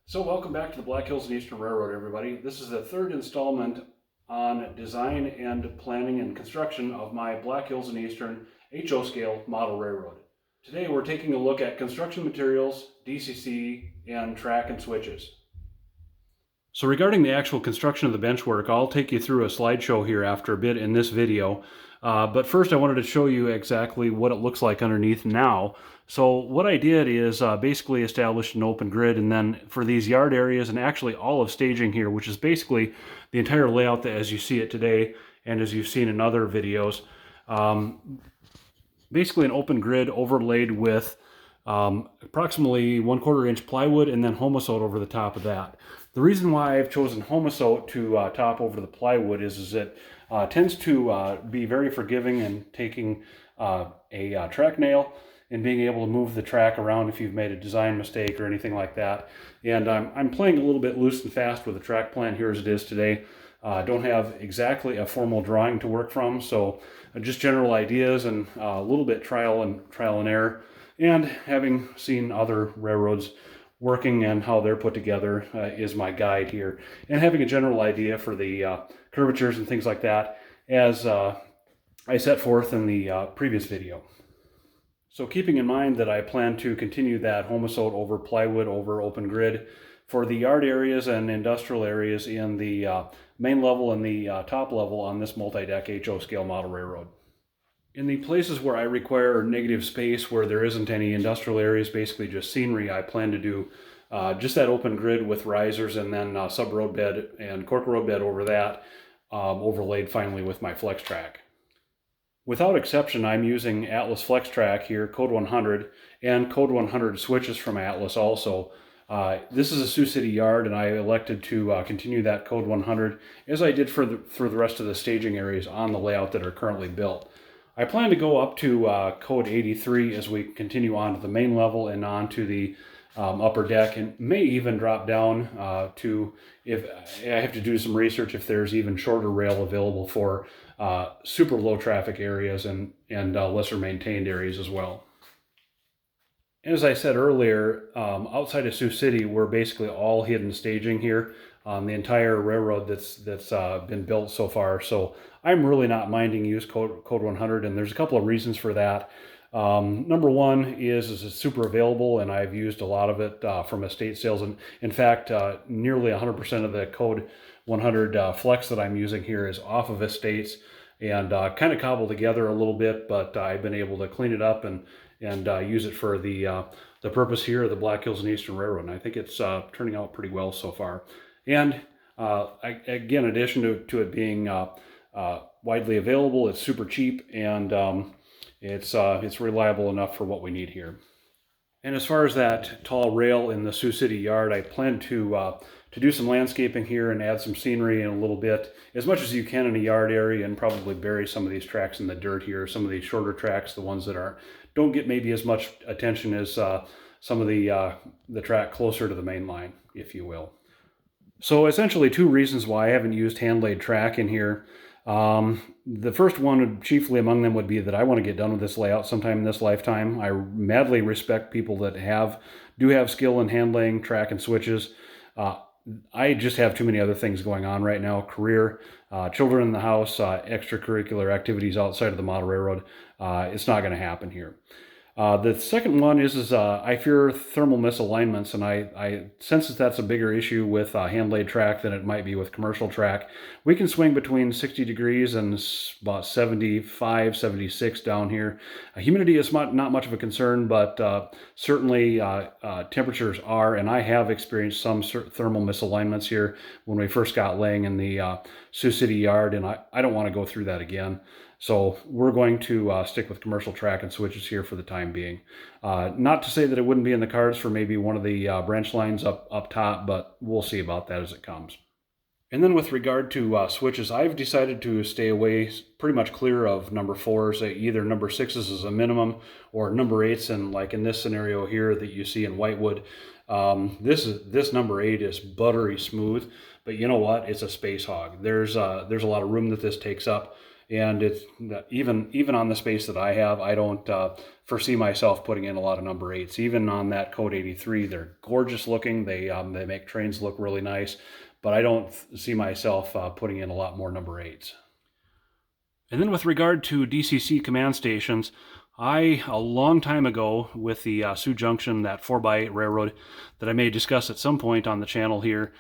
So welcome back to the Black Hills and Eastern Railroad, everybody. This is the third installment on design and planning and construction of my Black Hills and Eastern HO scale model railroad. Today we're taking a look at construction materials, DCC, and track and switches. So regarding the actual construction of the benchwork, I'll take you through a slideshow here after a bit in this video. But first I wanted to show you exactly what it looks like underneath now. So what I did is basically established an open grid, and then for these yard areas and actually all of staging here, which is basically the entire layout that as you see it today and as you've seen in other videos, basically an open grid overlaid with approximately 1/4 inch plywood and then Homosote over the top of that. The reason why I've chosen Homosote to top over the plywood is it tends to be very forgiving in taking a track nail and being able to move the track around if you've made a design mistake or anything like that. And I'm playing a little bit loose and fast with the track plan here as it is today. Don't have exactly a formal drawing to work from, so just general ideas and a little bit trial and error. And having seen other railroads working and how they're put together is my guide here. And having a general idea for the curvatures and things like that as I set forth in the previous video. So keeping in mind that I plan to continue that Homosote over plywood over open grid for the yard areas and industrial areas in the main level and the top level on this multi-deck HO scale model railroad. In the places where I require negative space, where there isn't any industrial areas, basically just scenery, I plan to do just that open grid with risers and then sub-road bed and cork road bed over that, overlaid finally with my flex track. Without exception, I'm using Atlas Flex Track here, Code 100, and Code 100 switches from Atlas also. This is a Sioux City yard, and I elected to continue that Code 100 as I did for the rest of the staging areas on the layout that are currently built. I plan to go up to Code 83 as we continue on to the main level and on to the upper deck, and may even drop down to, if I have to do some research, if there's even shorter rail available for super low traffic areas and lesser maintained areas as well. As I said earlier, outside of Sioux City, we're basically all hidden staging here on the entire railroad that's been built so far. So I'm really not minding use code 100, and there's a couple of reasons for that. Number one is it's super available, and I've used a lot of it from estate sales. And in fact, nearly 100% of the Code 100 flex that I'm using here is off of estates and kind of cobbled together a little bit, but I've been able to clean it up and use it for the purpose here of the Black Hills and Eastern Railroad. And I think it's turning out pretty well so far. And again, in addition to it being widely available, it's super cheap, and it's reliable enough for what we need here. And as far as that tall rail in the Sioux City yard, I plan to do some landscaping here and add some scenery in a little bit, as much as you can in a yard area, and probably bury some of these tracks in the dirt here. Some of these shorter tracks, the ones that don't get maybe as much attention as some of the track closer to the main line, if you will. So essentially two reasons why I haven't used hand-laid track in here. The first one, chiefly among them, would be that I want to get done with this layout sometime in this lifetime. I madly respect people that do have skill in hand laying track and switches. I just have too many other things going on right now: career, children in the house, extracurricular activities outside of the model railroad. It's not going to happen here. The second one is I fear thermal misalignments, and I sense that that's a bigger issue with hand-laid track than it might be with commercial track. We can swing between 60 degrees and about 75, 76 down here. Humidity is not much of a concern, but certainly temperatures are, and I have experienced some thermal misalignments here when we first got laying in the Sioux City yard, and I don't want to go through that again. So we're going to stick with commercial track and switches here for the time being. Not to say that it wouldn't be in the cards for maybe one of the branch lines up top, but we'll see about that as it comes. And then with regard to switches, I've decided to stay away pretty much clear of number 4s, either number 6s as a minimum or number 8s, and like in this scenario here that you see in Whitewood, this number 8 is buttery smooth, but you know what? It's a space hog. There's a lot of room that this takes up. And it's even on the space that I have, I don't foresee myself putting in a lot of number 8s. Even on that Code 83, they're gorgeous looking. They make trains look really nice, but I don't see myself putting in a lot more number 8s. And then with regard to DCC command stations, a long time ago with the Sioux Junction, that 4x8 railroad that I may discuss at some point on the channel here,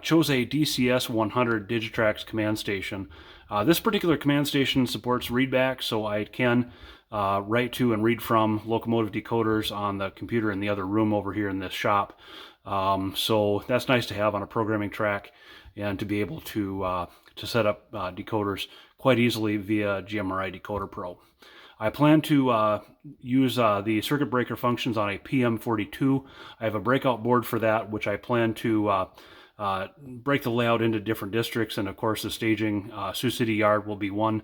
chose a DCS 100 Digitrax command station. This particular command station supports readback, so I can write to and read from locomotive decoders on the computer in the other room over here in this shop. So that's nice to have on a programming track, and to be able to set up decoders quite easily via GMRI Decoder Pro. I plan to use the circuit breaker functions on a PM42. I have a breakout board for that, which I plan to break the layout into different districts, and of course the staging, Sioux City Yard will be one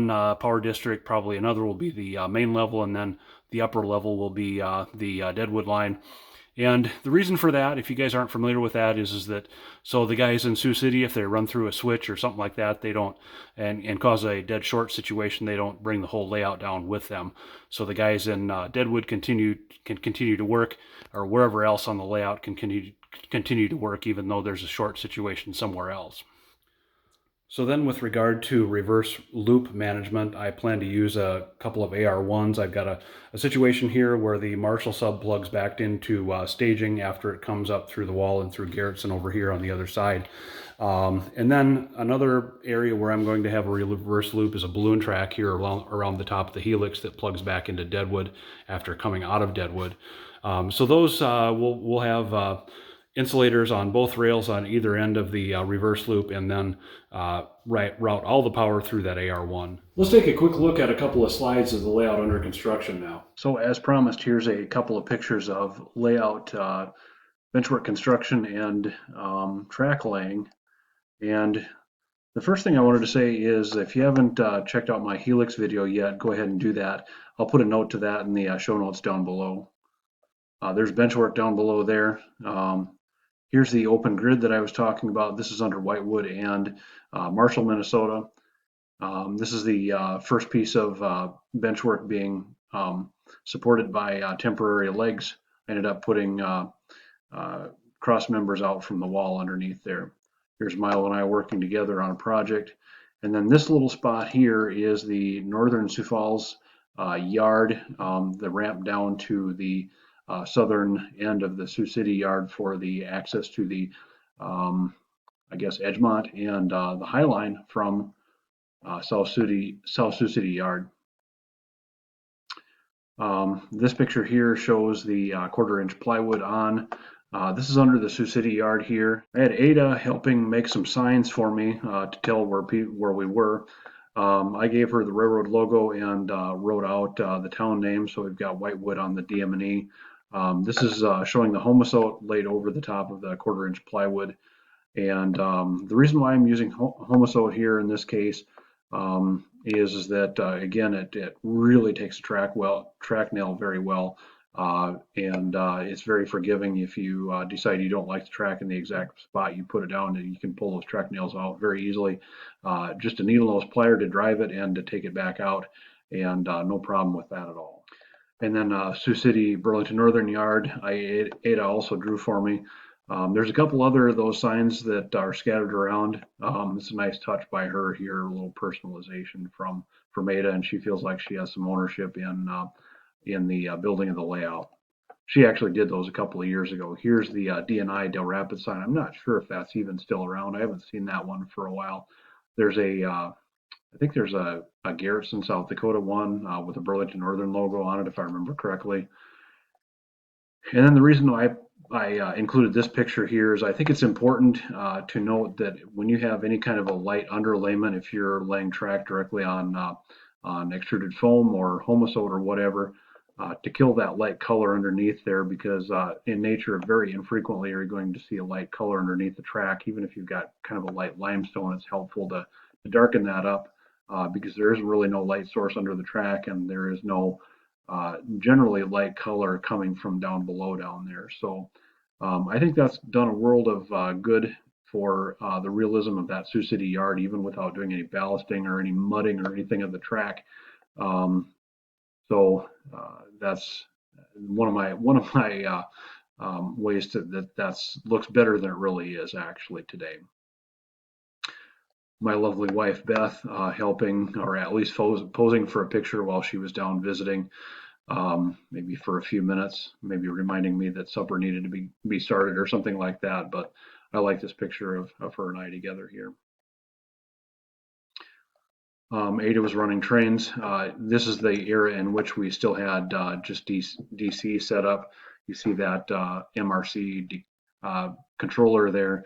power district, probably another will be the main level, and then the upper level will be the Deadwood line. And the reason for that, if you guys aren't familiar with that, is that so the guys in Sioux City, if they run through a switch or something like that, they don't, and cause a dead short situation, they don't bring the whole layout down with them. So the guys in Deadwood can continue to work, or wherever else on the layout can continue to work, even though there's a short situation somewhere else. So then with regard to reverse loop management, I plan to use a couple of AR1s. I've got a situation here where the Marshall sub plugs backed into staging after it comes up through the wall and through Garrettson over here on the other side. And then another area where I'm going to have a reverse loop is a balloon track here around the top of the Helix that plugs back into Deadwood after coming out of Deadwood. So those we'll have insulators on both rails on either end of the reverse loop, and then route all the power through that AR1. Let's take a quick look at a couple of slides of the layout under construction now. So as promised, here's a couple of pictures of layout, benchwork construction, and track laying. And the first thing I wanted to say is, if you haven't checked out my Helix video yet, go ahead and do that. I'll put a note to that in the show notes down below. There's benchwork down below there. Here's the open grid that I was talking about. This is under Whitewood and Marshall, Minnesota. This is the first piece of benchwork being supported by temporary legs. I ended up putting cross members out from the wall underneath there. Here's Milo and I working together on a project. And then this little spot here is the Northern Sioux Falls yard, the ramp down to the southern end of the Sioux City yard for the access to the, I guess, Edgemont and the High Line from South Sioux City yard. This picture here shows the 1/4-inch plywood on. This is under the Sioux City yard here. I had Ada helping make some signs for me to tell where we were. I gave her the railroad logo and wrote out the town name. So we've got Whitewood on the DM&E. This is showing the Homosote laid over the top of the 1/4-inch plywood. And the reason why I'm using Homosote here in this case is that, again, it really takes a track nail very well. And it's very forgiving. If you decide you don't like the track in the exact spot you put it down, and you can pull those track nails out very easily. Just a needle nose plier to drive it and to take it back out, and no problem with that at all. And then Sioux City Burlington Northern Yard, Ada also drew for me. There's a couple other of those signs that are scattered around. It's a nice touch by her here, a little personalization from Ada, and she feels like she has some ownership in the building of the layout. She actually did those a couple of years ago. Here's the DNI Del Rapids sign. I'm not sure if that's even still around. I haven't seen that one for a while. There's I think there's a Garrettson, South Dakota one with a Burlington Northern logo on it, if I remember correctly. And then the reason why I included this picture here is I think it's important to note that when you have any kind of a light underlayment, if you're laying track directly on extruded foam or Homosote or whatever, to kill that light color underneath there, because in nature, very infrequently are you going to see a light color underneath the track. Even if you've got kind of a light limestone, it's helpful to darken that up because there is really no light source under the track, and there is no generally light color coming from down below down there. So I think that's done a world of good for the realism of that Sioux City yard, even without doing any ballasting or any mudding or anything of the track. So that's one of my ways that looks better than it really is actually today. My lovely wife Beth helping, or at least posing for a picture while she was down visiting, maybe for a few minutes, maybe reminding me that supper needed to be started or something like that. But I like this picture of her and I together here. Ada was running trains. This is the era in which we still had just DC set up. You see that MRC controller there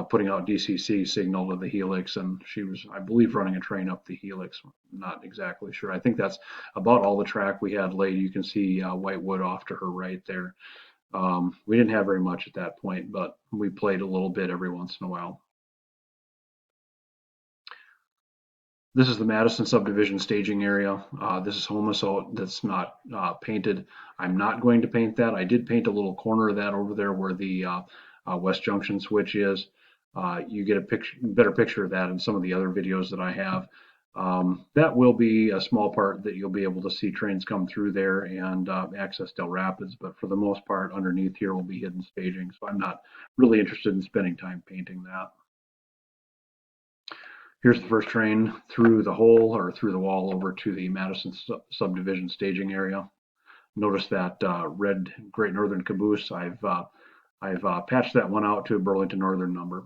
putting out DCC signal to the Helix, and she was, I believe, running a train up the Helix. Not exactly sure. I think that's about all the track we had laid. You can see Whitewood off to her right there. We didn't have very much at that point, but we played a little bit every once in a while. This is the Madison subdivision staging area. This is Homosote that's not painted. I'm not going to paint that. I did paint a little corner of that over there where the West Junction switch is. You get a better picture of that in some of the other videos that I have. That will be a small part that you'll be able to see trains come through there and access Del Rapids, but for the most part underneath here will be hidden staging. So I'm not really interested in spending time painting that. Here's the first train through the hole or through the wall over to the Madison subdivision staging area. Notice that red Great Northern caboose. I've patched that one out to a Burlington Northern number.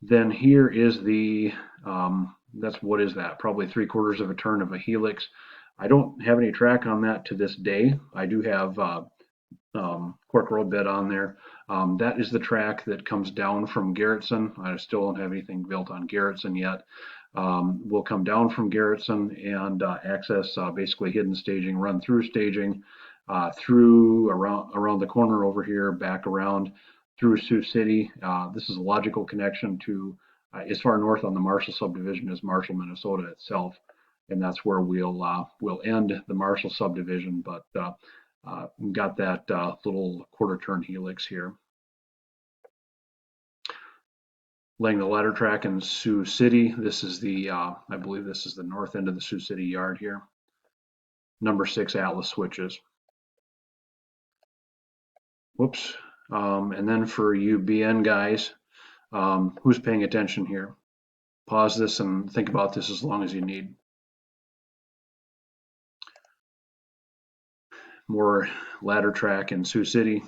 Then here is the, what is that? Probably 3/4 of a turn of a Helix. I don't have any track on that to this day. I do have cork road bed on there. That is the track that comes down from Garrettson. I still don't have anything built on Garrettson yet. We'll come down from Garrettson and access basically hidden staging, run through staging, through around the corner over here, back around through Sioux City. This is a logical connection to as far north on the Marshall subdivision as Marshall, Minnesota itself, and that's where we'll end the Marshall subdivision. But got that little quarter turn Helix here. Laying the ladder track in Sioux City. This is the, I believe this is the north end of the Sioux City yard here. Number 6 Atlas switches. Whoops. And then for you BN guys, who's paying attention here? Pause this and think about this as long as you need. More ladder track in Sioux City.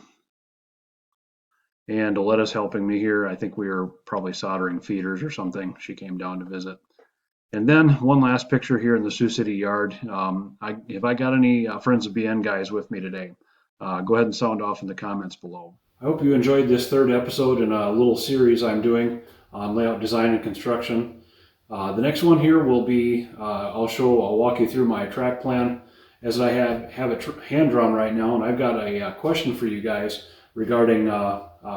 And Aletta's helping me here. I think we were probably soldering feeders or something. She came down to visit. And then one last picture here in the Sioux City yard. If I got any friends of BN guys with me today, go ahead and sound off in the comments below. I hope you enjoyed this third episode in a little series I'm doing on layout design and construction. The next one here will be, I'll walk you through my track plan as I have it hand drawn right now, and I've got a question for you guys regarding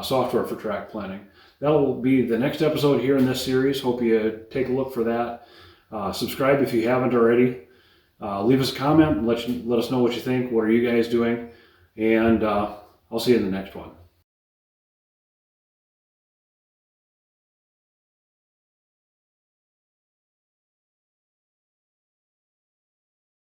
software for track planning. That will be the next episode here in this series. Hope you take a look for that. Subscribe if you haven't already. Leave us a comment and let us know what you think. What are you guys doing? And I'll see you in the next one.